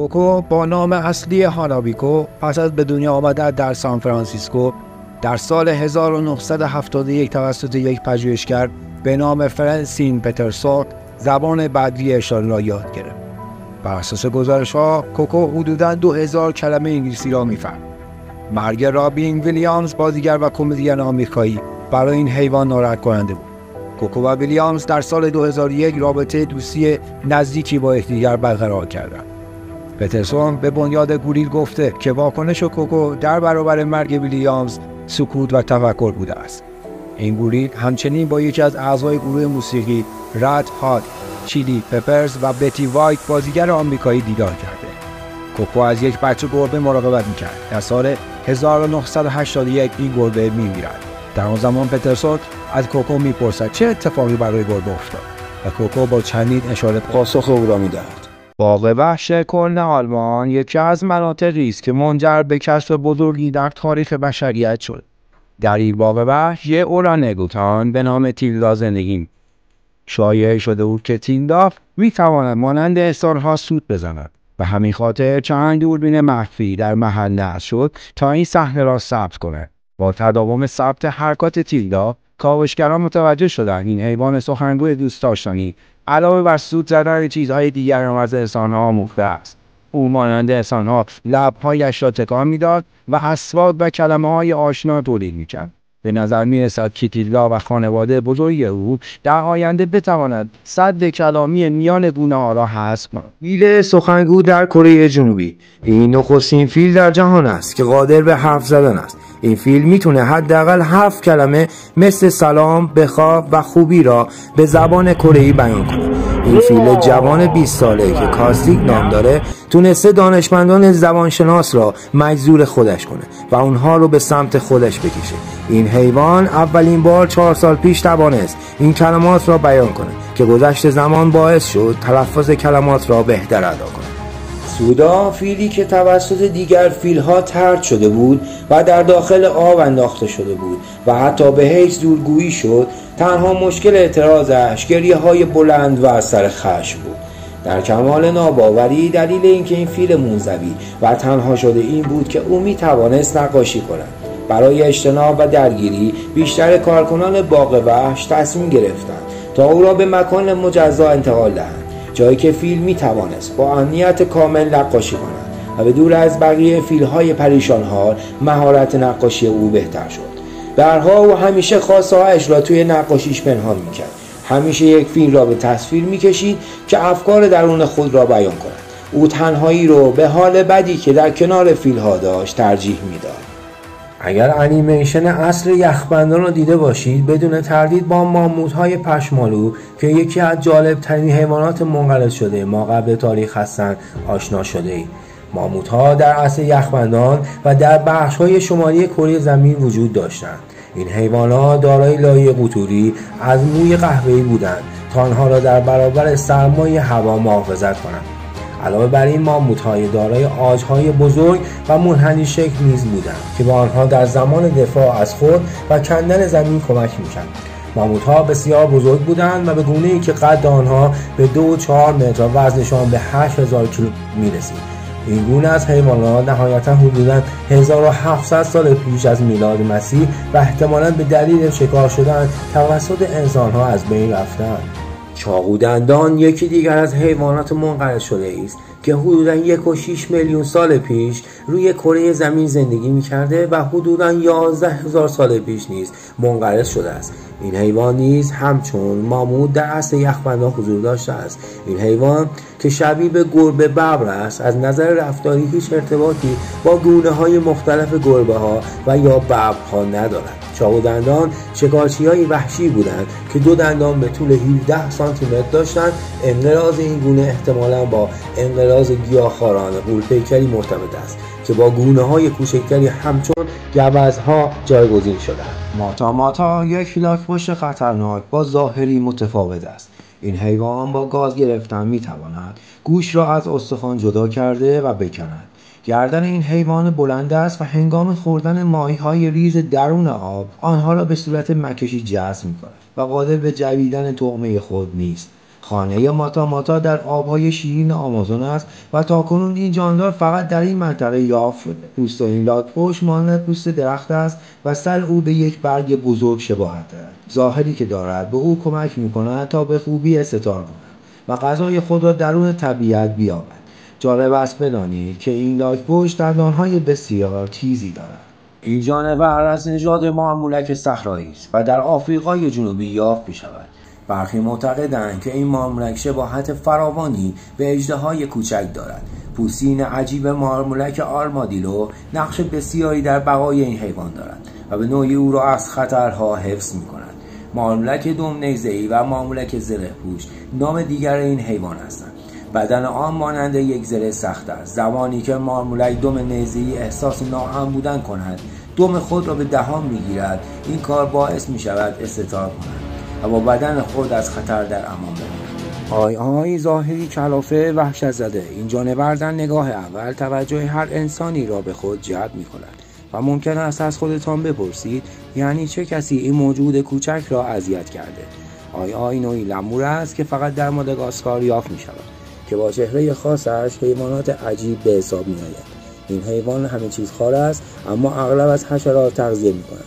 کوکو با نام اصلی هانابیکو پس از به دنیا آمدن در سان فرانسیسکو در سال 1971 توسط یک پژوهشگر به نام فرانسین پترسون زبان بدوی اشاره را یاد گرفت. بر اساس گزارش‌ها کوکو حدوداً 2000 کلمه انگلیسی را می‌فهمید. مرگ رابین ویلیامز بازیگر و کمدین آمریکایی برای این حیوان ناراحت کننده بود. کوکو و ویلیامز در سال 2001 رابطه دوستی نزدیکی با یکدیگر برقرار کردند. پترسون به بنیاد گوریل گفته که واکنش کوکو در برابر مرگ ویلیامز سکوت و تفکر بوده است. این گوریل همچنین با یکی از اعضای گروه موسیقی رد هات چیلی پپرز و بتی وایت بازیگر آمریکایی دیدار کرده. کوکو از یک بچه گربه مراقبت می‌کرد. در سال 1981 این گربه می‌میرد. در آن زمان پترسون از کوکو می‌پرسد چه اتفاقی برای گربه افتاد و کوکو با چندین اشاره پاسخ او را می‌دهد. باغ وحش کلن آلمان یکی از مناطقی است که منجر به کشف بزرگی در تاریخ بشریت شد. در این باغ وحش یک اورانگوتان به نام تیلدا زندگی می‌کند. شایعه شده بود که تیلدا می‌تواند مانند انسان‌ها سوت بزند. به همین خاطر چند دوربین مخفی در محل نصب شد تا این صحنه را ثبت کند. با تداوم ثبت حرکات تیلدا، کاوشگران متوجه شدند این حیوان سخنگوی دوست داشتنی علاوه بر سوت زدن چیزهای دیگر هم از انسان‌ها آموخته است. او مانند انسان‌ها لب‌هایش را تکان می‌داد و اصوات و کلمه‌های آشنا تولید می‌کرد. به نظر می‌رسد که تیلدا و خانواده بزرگ او در آینده بتواند سد کلامی میان گونه‌ها را حذف کند. فیل سخنگو در کره جنوبی این نخستین فیل در جهان است که قادر به حرف زدن است. این فیل میتونه حداقل 7 کلمه مثل سلام، بخواب و خوبی را به زبان کره‌ای بیان کنه. این فیل جوان 20 ساله که کاستیک نام داره تونسته دانشمندان زبانشناس را مجذور خودش کنه و اونها رو به سمت خودش بکشه. این حیوان اولین بار 4 سال پیش توانست این کلمات را بیان کنه که گذشت زمان باعث شد تلفظ کلمات را بهتر ادا کنه. سودا فیلی که توسط دیگر فیل‌ها طرد شده بود و در داخل آب انداخته شده بود و حتی به حیث دورگویی شد، تنها مشکل اعتراضش گریه‌های بلند و از سر خشم بود. در کمال ناباوری دلیل اینکه این فیل منزوی و تنها شده این بود که او می‌توانست نقاشی کند. برای اجتناب و درگیری بیشتر کارکنان باغ وحش تصمیم گرفتند تا او را به مکان مجزا انتقال دهند، جایی که فیل میتوانست با امنیت کامل نقاشی کند و به دور از بقیه فیل‌های پریشان حال مهارت نقاشی او بهتر شد. برها او همیشه خواسته‌هایش را توی نقاشیش پنهان میکرد. همیشه یک فیل را به تصویر میکشید که افکار درون خود را بیان کند. او تنهایی رو به حال بدی که در کنار فیل‌ها داشت ترجیح میداد. اگر انیمیشن عصر یخبندان رو دیده باشید، بدون تردید با ماموت‌های پشمالو که یکی از جالب‌ترین حیوانات منقرض شده ما قبل تاریخ هستند آشنا شده اید. ماموت‌ها در عصر یخبندان و در بخش‌های شمالی کره زمین وجود داشتند. این حیوانات دارای لایه قطوری از موی قهوه‌ای بودند تا آنها را در برابر سرمای هوا محافظت کنند. علاوه بر این ماموت‌های دارای عاج‌های بزرگ و منحنی شکل نیز بودند که به آنها در زمان دفاع از خود و کندن زمین کمک می‌کرد. ماموت‌ها بسیار بزرگ بودند و به گونه‌ای که قد آنها به 2-4 متر و وزنشان به 8000 کیلو می‌رسید. این گونه از حیوانات نهایتاً حدوداً 1700 سال پیش از میلاد مسیح و احتمالاً به دلیل شکار شدن توسط انسان‌ها از بین رفتند. چاقودندان یکی دیگر از حیوانات منقرض شده است که حدوداً 1.6 میلیون سال پیش روی کره زمین زندگی می‌کرده و حدوداً 11000 سال پیش نیز منقرض شده است. این حیوان نیز همچون ماموت در عصر یخبندان حضور داشته است. این حیوان که شبیه به گربه ببر است، از نظر رفتاری هیچ ارتباطی با گونه‌های مختلف گربه‌ها و یا ببرها ندارد. چاقودندان شکارچی‌های وحشی بودند که 2 دندان به طول 17 سانتی متر داشتند. انقراض این گونه احتمالاً با انقراض گیاهخواران غول‌پیکری مرتبط است که با گونه‌های کوچکتری همچون گوزن‌ها جایگزین شدند. ماتا یک لاک‌پشت خطرناک با ظاهری متفاوت است. این حیوان با گاز گرفتن می‌تواند گوش را از استخوان جدا کرده و بکند. گردن این حیوان بلند است و هنگام خوردن ماهی‌های ریز درون آب آنها را به صورت مکشی جذب می‌کند و قادر به جویدن طعمه خود نیست. خانه ماتا در آبهای شیرین آمازون است و تاکنون این جاندار فقط در این منطقه یافت شده. پوست این لاک‌پشت مانند پوست درخت است و سر او به یک برگ بزرگ شباهت دارد. ظاهری که دارد به او کمک می‌کند تا به خوبی استتار کند و غذای خود را درون طبیعت بیابد. جالب است بدانید که این لاک‌پشت دندان‌های بسیار تیزی دارد. این جانور از نژاد مارمولک صحرایی است و در آفریقای جنوبی یافت می‌شود. برخی معتقدند که این مارمولک شباهت فراوانی به اژدهای کوچک دارد. پوستین عجیب مارمولک آرمادیلو نقش بسیاری در بقای این حیوان دارد و به نوعی او را از خطرها حفظ می‌کند. مارمولک دم نیزه‌ای و مارمولک زره‌پوش نام دیگر این حیوان هستند. بدن آن مانند یک زره سخت است. زمانی که مارمولک دم نیزه‌ای احساس ناامن بودن کند، دم خود را به دهان می‌گیرد. این کار باعث می‌شود استتار کند و با بدن خود از خطر در امان بماند. آی ظاهری کلافه وحشت زده. این جانور در نگاه اول توجه هر انسانی را به خود جلب می‌کند و ممکن است از خودتان بپرسید یعنی چه کسی این موجود کوچک را اذیت کرده؟ آی نوعی لمور است که فقط در ماداگاسکار یافت می‌شود که با چهره خاصش حیوانات عجیب به حساب می‌آید. این حیوان همه چیز خوار است اما اغلب از حشرات تغذیه می‌کند.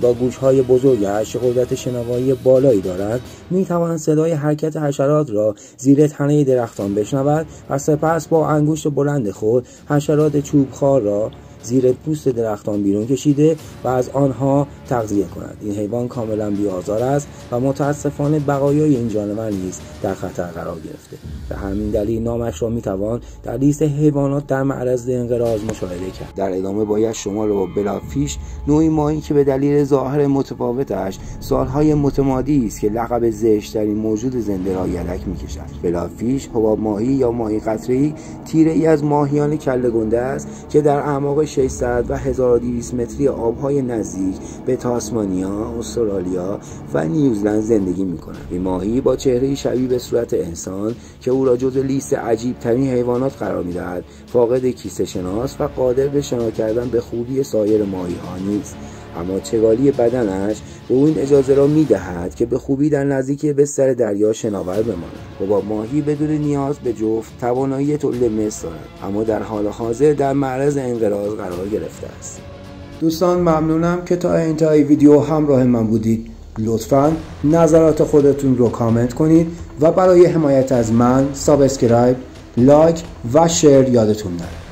با گوش‌های بزرگش قدرت شنوایی بالایی دارد، می‌تواند صدای حرکت حشرات را زیر تنه درختان بشنود و سپس با انگشت بلند خود حشرات چوبخوار را زیر پوست درختان بیرون کشیده و از آنها تغذیه کند. این حیوان کاملا بی‌آزار است و متاسفانه بقایای این جانور نیز در خطر قرار گرفته. به همین دلیل نامش را میتوان در لیست حیوانات در معرض انقراض مشاهده کرد. در ادامه باید شما را با بلافیش، نوعی ماهی که به دلیل ظاهر متفاوتش سالهای متمادی است که لقب زشت‌ترین موجود زنده را یدک میکشد. بلافیش حباب ماهی یا ماهی قطره‌ای تیره‌ای از ماهیان کله گنده است که در اعماق 600 و 1200 متری آبهای نزدیک به تاسمانیا، استرالیا و نیوزلند زندگی می‌کند. این ماهی با چهره‌ای شبیه به صورت انسان که او را جزو لیست عجیب‌ترین حیوانات قرار می‌دهد، فاقد کیسه شناس و قادر به شنا کردن به خوبی سایر ماهی‌ها نیست. اما چگالی بدنش به او این اجازه را می‌دهد که به خوبی در نزدیکی بستر دریا شناور بماند. حباب ماهی بدون نیاز به جفت توانایی تولید مثل دارد، اما در حال حاضر در معرض انقراض قرار گرفته است. دوستان ممنونم که تا انتهای ویدیو همراه من بودید. لطفاً نظرات خودتون رو کامنت کنید و برای حمایت از من سابسکرایب، لایک و شیر یادتون نره.